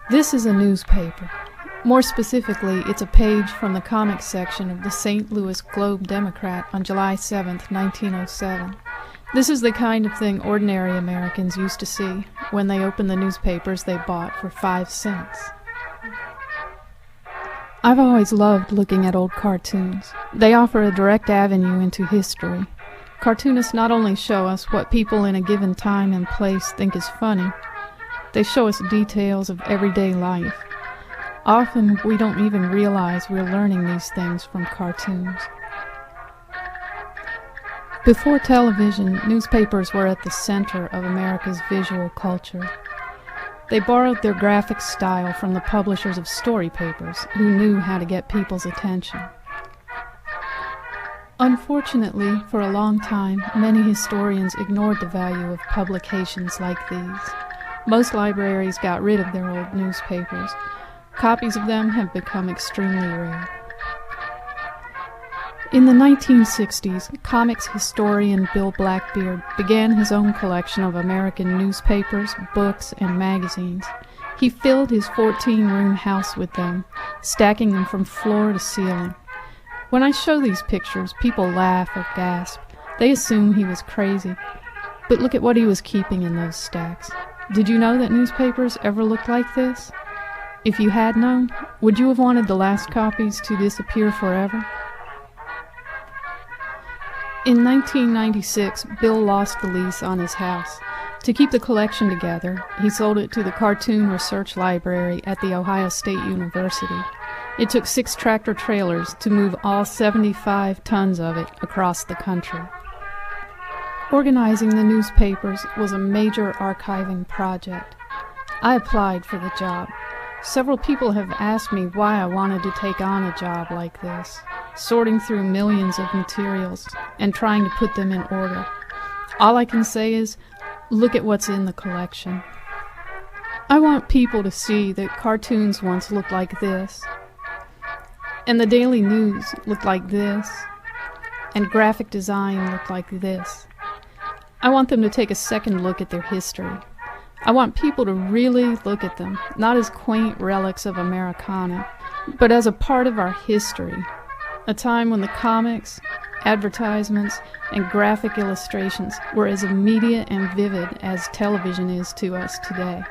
This is a newspaper. More specifically, it's a page from the comics section of the St. Louis Globe-Democrat on July 7, 1907. This is the kind of thing ordinary Americans used to see when they opened the newspapers they bought for 5 cents. I've always loved looking at old cartoons. They offer a direct avenue into history. Cartoonists not only show us what people in a given time and place think is funny, they show us details of everyday life. Often we don't even realize we're learning these things from cartoons. Before television, newspapers were at the center of America's visual culture. They borrowed their graphic style from the publishers of story papers, who knew how to get people's attention. Unfortunately, for a long time, many historians ignored the value of publications like these. Most libraries got rid of their old newspapers. Copies of them have become extremely rare. In the 1960s, comics historian Bill Blackbeard began his own collection of American newspapers, books, and magazines. He filled his 14-room house with them, stacking them from floor to ceiling. When I show these pictures, people laugh or gasp. They assume he was crazy. But look at what he was keeping in those stacks. Did you know that newspapers ever looked like this? If you had known, would you have wanted the last copies to disappear forever? In 1996, Bill lost the lease on his house. To keep the collection together, he sold it to the Cartoon Research Library at The Ohio State University. It took 6 tractor trailers to move all 75 tons of it across the country. Organizing the newspapers was a major archiving project. I applied for the job. Several people have asked me why I wanted to take on a job like this, sorting through millions of materials and trying to put them in order. All I can say is, look at what's in the collection. I want people to see that cartoons once looked like this, and the daily news looked like this, and graphic design looked like this. I want them to take a second look at their history. I want people to really look at them, not as quaint relics of Americana, but as a part of our history, a time when the comics, advertisements, and graphic illustrations were as immediate and vivid as television is to us today.